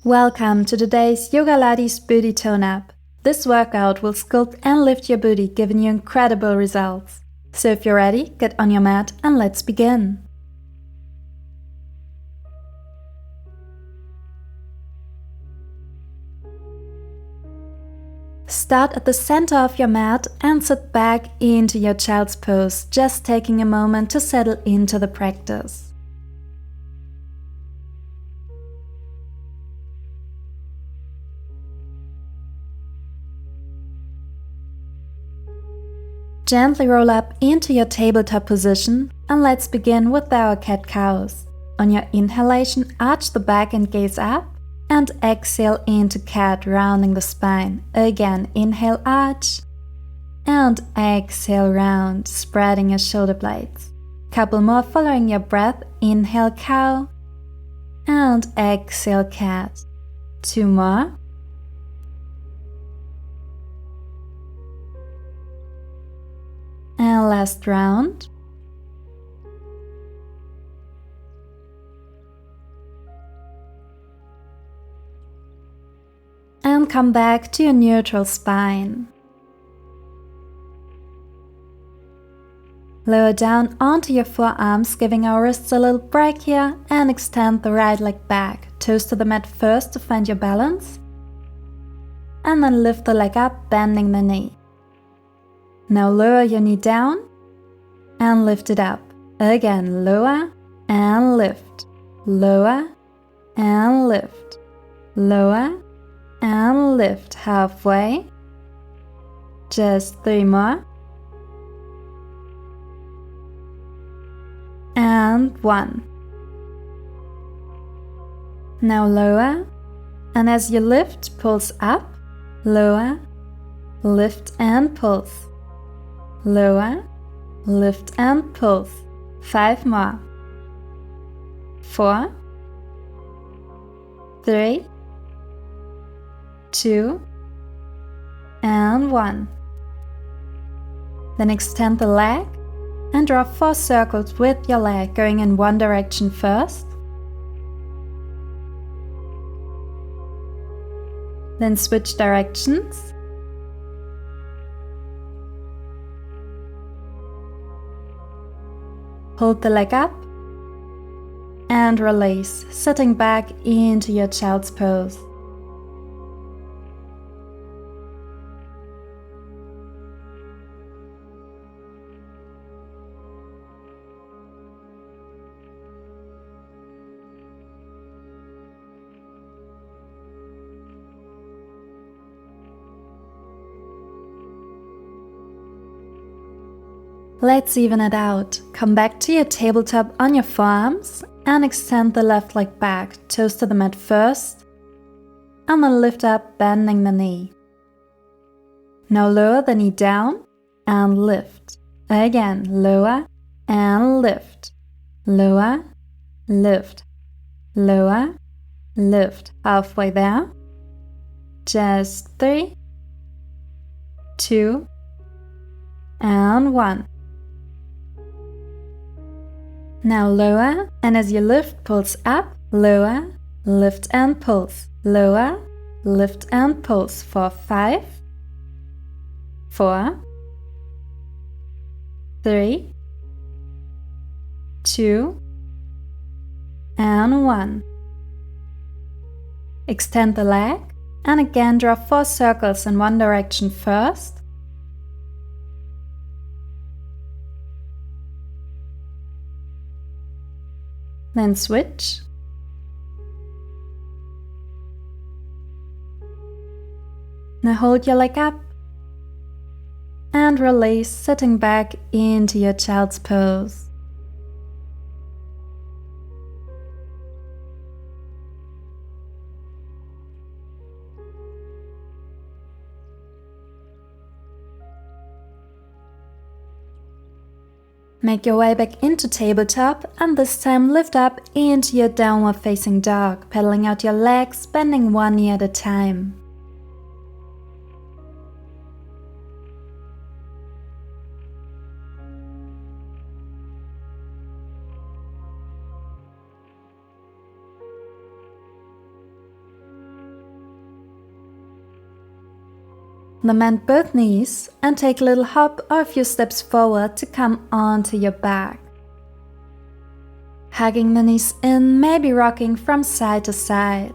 Welcome to today's Yoga Lattes Booty Tone Up. This workout will sculpt and lift your booty, giving you incredible results. So if you're ready, get on your mat and let's begin. Start at the center of your mat and sit back into your child's pose, just taking a moment to settle into the practice. Gently roll up into your tabletop position and let's begin with our cat-cows. On your inhalation, arch the back and gaze up, and exhale into cat, rounding the spine. Again, inhale, arch, and exhale, round, spreading your shoulder blades. Couple more following your breath. Inhale, cow, and exhale, cat. 2 more. And last round. And come back to your neutral spine. Lower down onto your forearms, giving our wrists a little break here, and extend the right leg back. Toes to the mat first to find your balance. And then lift the leg up, bending the knee. Now lower your knee down and lift it up. Again, lower and lift. Lower and lift. Lower and lift. Halfway. Just 3 more. And 1. Now lower, and as you lift, pulse up. Lower, lift and pulse. Lower, lift and pulse. 5 more. 4, 3, 2, and 1. Then extend the leg and draw 4 circles with your leg, going in one direction first. Then switch directions. Hold the leg up and release, sitting back into your child's pose. Let's even it out. Come back to your tabletop on your forearms and extend the left leg back, toes to the mat first, and then lift up, bending the knee. Now lower the knee down and lift. Again, lower and lift. Lower, lift. Lower, lift. Halfway there. Just 3, 2, and 1. Now lower, and as you lift, pulse up. Lower, lift and pulse. Lower, lift and pulse for 5, 4, 3, 2, and 1. Extend the leg and again draw 4 circles in one direction first. Then switch. Now hold your leg up and release, sitting back into your child's pose. Make your way back into tabletop and this time lift up into your downward facing dog, pedaling out your legs, bending one knee at a time. Then bend both knees and take a little hop or a few steps forward to come onto your back. Hugging the knees in, maybe rocking from side to side.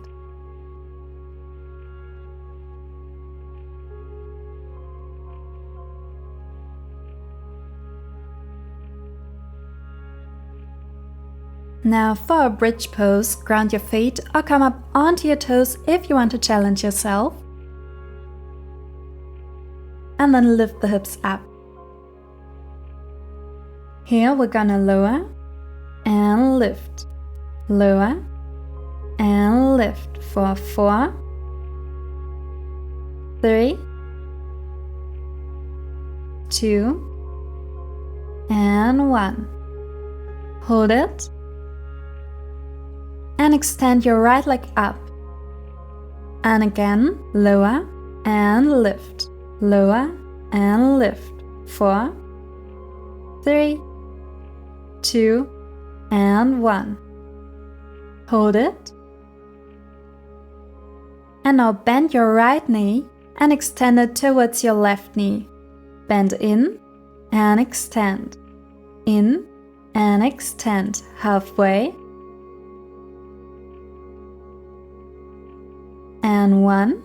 Now for a bridge pose, ground your feet or come up onto your toes if you want to challenge yourself. And then lift the hips up. Here we're gonna lower and lift, lower and lift for 4, 3, 2, and 1. Hold it. And extend your right leg up. And again, lower and lift, lower and lift. 4, 3, 2, and 1. Hold it. And now bend your right knee and extend it towards your left knee. Bend in and extend. In and extend halfway. And 1.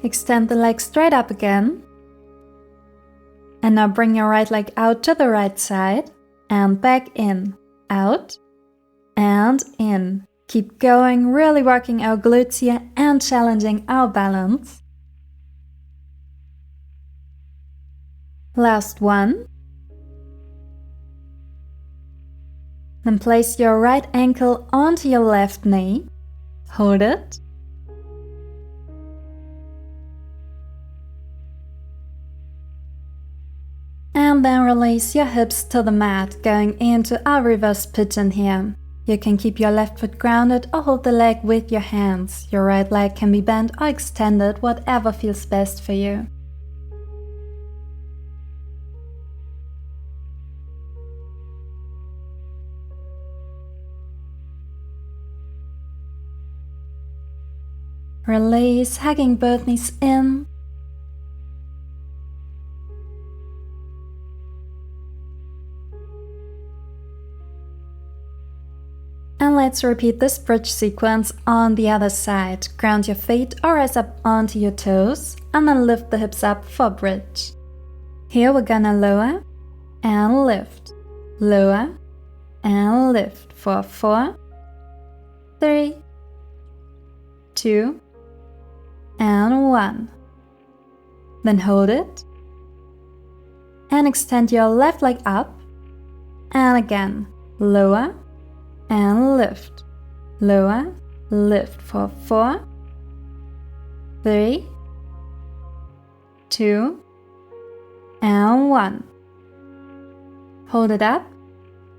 Extend the leg straight up again. And now bring your right leg out to the right side and back in, out and in. Keep going, really working our glutes here and challenging our balance. Last one. Then place your right ankle onto your left knee. Hold it. And then release your hips to the mat, going into our reverse pigeon here. You can keep your left foot grounded or hold the leg with your hands. Your right leg can be bent or extended, whatever feels best for you. Release, hugging both knees in. And let's repeat this bridge sequence on the other side. Ground your feet or rise up onto your toes and then lift the hips up for bridge. Here we're gonna lower and lift, lower and lift for 4, 3, 2, and 1. Then hold it and extend your left leg up and again lower and lift, lower, lift for 4, 3, 2, and 1. Hold it up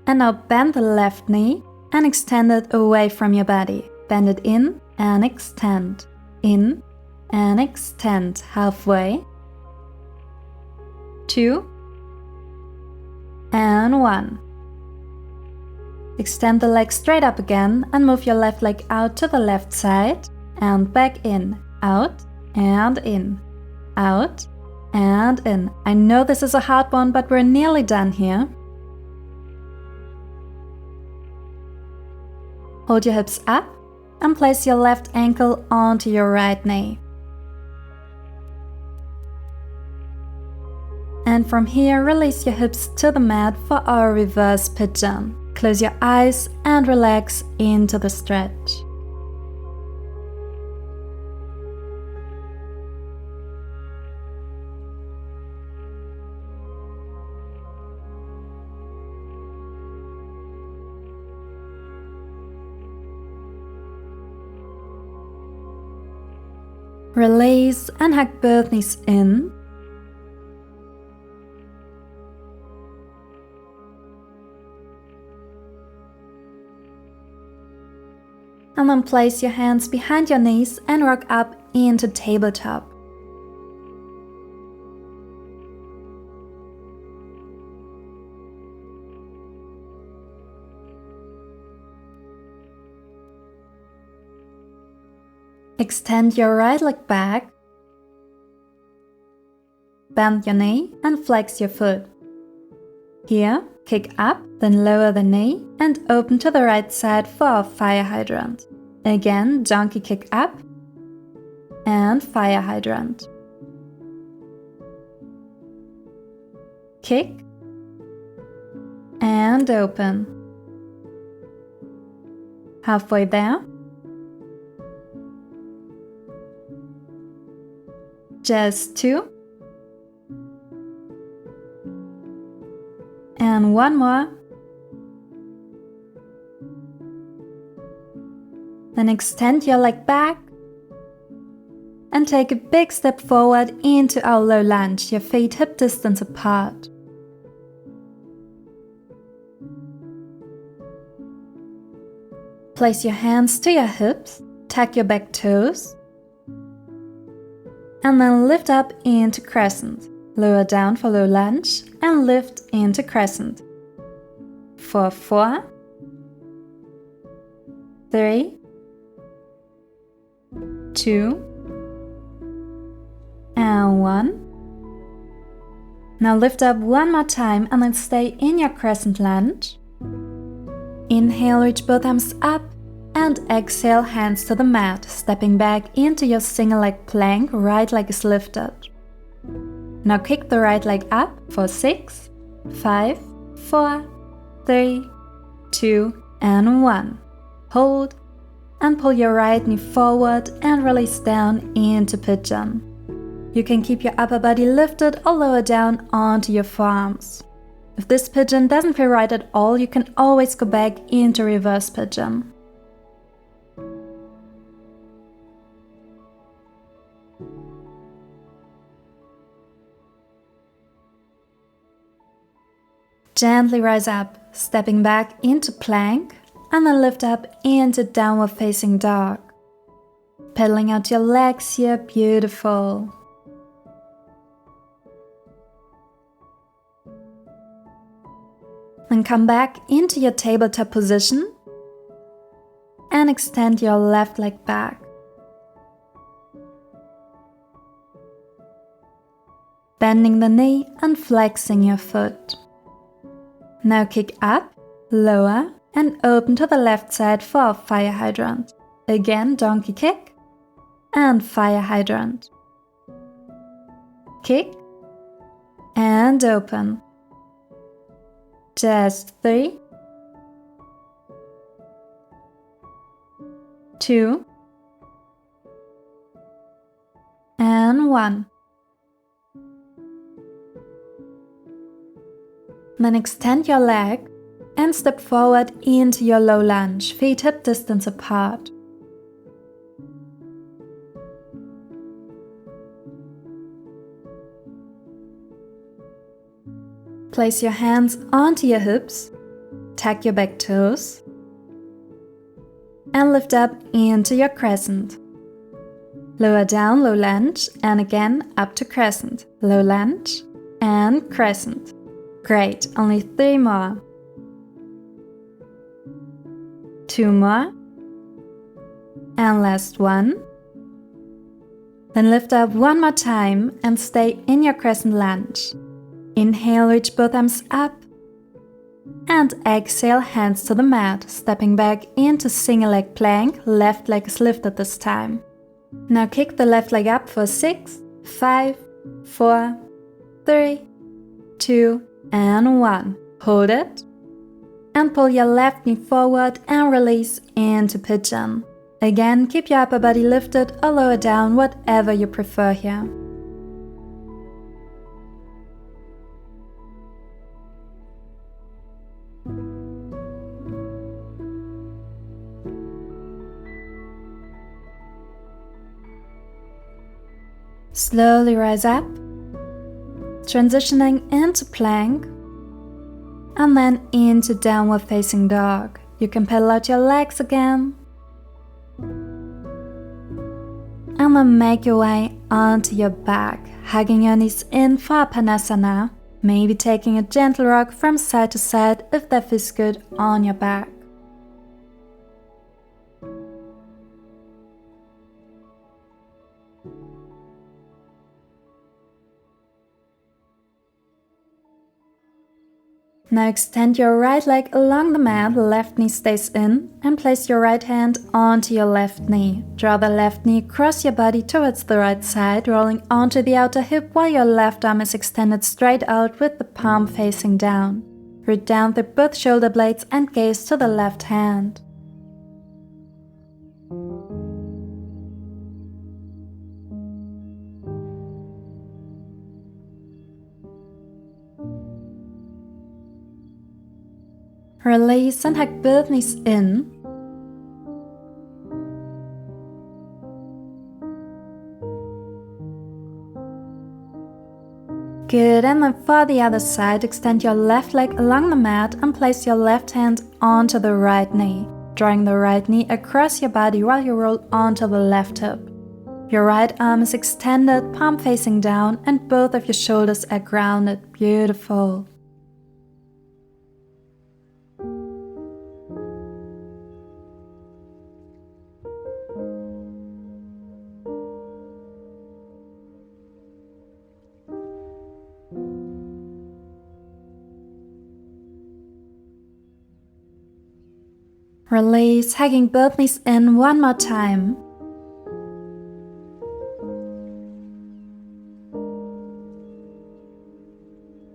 and now bend the left knee and extend it away from your body. Bend it in and extend, in and extend halfway. 2 and 1. Extend the leg straight up again and move your left leg out to the left side and back in, out and in, out and in. I know this is a hard one, but we're nearly done here. Hold your hips up and place your left ankle onto your right knee. And from here, release your hips to the mat for our reverse pigeon. Close your eyes and relax into the stretch. Release and hug both knees in. And then place your hands behind your knees and rock up into tabletop. Extend your right leg back bend your knee and flex your foot. Here, kick up, then lower the knee and open to the right side for our fire hydrant. Again, donkey kick up and fire hydrant. Kick and open. Halfway there. Just 2. And one more. Then extend your leg back and take a big step forward into our low lunge, your feet hip distance apart. Place your hands to your hips, tuck your back toes, and then lift up into Crescent. Lower down for low lunge and lift into Crescent. For 4, 3, 2, and 1. Now lift up one more time and then stay in your Crescent lunge. Inhale, reach both arms up, and exhale, hands to the mat, stepping back into your single leg plank, right leg is lifted. Now kick the right leg up for 6, 5, 4, 3, 2, and 1. Hold, and pull your right knee forward and release down into Pigeon. You can keep your upper body lifted or lower down onto your forearms. If this Pigeon doesn't feel right at all, you can always go back into Reverse Pigeon. Gently rise up, stepping back into plank, and then lift up into downward facing dog. Pedaling out your legs here, beautiful. Then come back into your tabletop position and extend your left leg back. Bending the knee and flexing your foot. Now kick up, lower, and open to the left side for a fire hydrant. Again, donkey kick and fire hydrant. Kick and open. Just 3, 2, and 1. Then extend your leg and step forward into your low lunge, feet hip distance apart. Place your hands onto your hips, tuck your back toes, and lift up into your Crescent. Lower down, low lunge, and again up to Crescent. Low lunge and Crescent. Great, only 3 more. 2 more. And last one. Then lift up one more time and stay in your Crescent lunge. Inhale, reach both arms up. And exhale, hands to the mat, stepping back into single leg plank, left leg is lifted this time. Now kick the left leg up for 6, 5, 4, 3, 2, and 1. Hold it. And pull your left knee forward and release into Pigeon. Again, keep your upper body lifted or lower down, whatever you prefer here. Slowly rise up, transitioning into plank, and then into downward facing dog. You can pedal out your legs again, and then make your way onto your back, hugging your knees in for Apanasana, maybe taking a gentle rock from side to side if that feels good on your back. Now extend your right leg along the mat, left knee stays in, and place your right hand onto your left knee. Draw the left knee across your body towards the right side, rolling onto the outer hip while your left arm is extended straight out with the palm facing down. Root down through both shoulder blades and gaze to the left hand. Release and hug both knees in. Good, and then for the other side, extend your left leg along the mat and place your left hand onto the right knee, drawing the right knee across your body while you roll onto the left hip. Your right arm is extended, palm facing down, and both of your shoulders are grounded. Beautiful. Release, hugging both knees in one more time.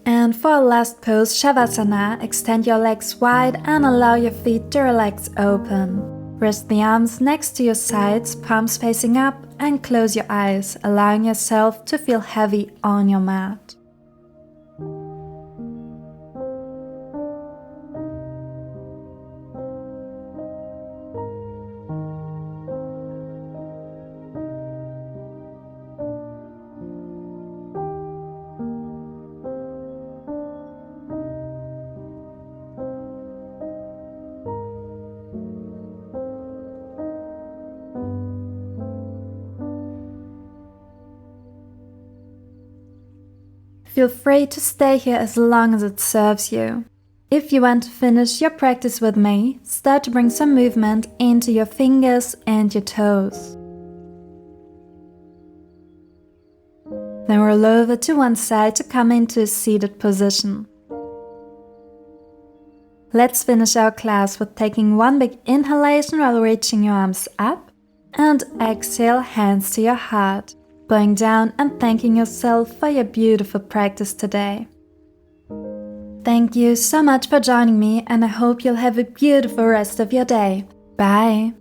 And for our last pose, Savasana, extend your legs wide and allow your feet to relax open. Rest the arms next to your sides, palms facing up, and close your eyes, allowing yourself to feel heavy on your mat. Feel free to stay here as long as it serves you. If you want to finish your practice with me, start to bring some movement into your fingers and your toes. Then roll over to one side to come into a seated position. Let's finish our class with taking one big inhalation while reaching your arms up, and exhale, hands to your heart. Bowing down and thanking yourself for your beautiful practice today. Thank you so much for joining me, and I hope you'll have a beautiful rest of your day. Bye!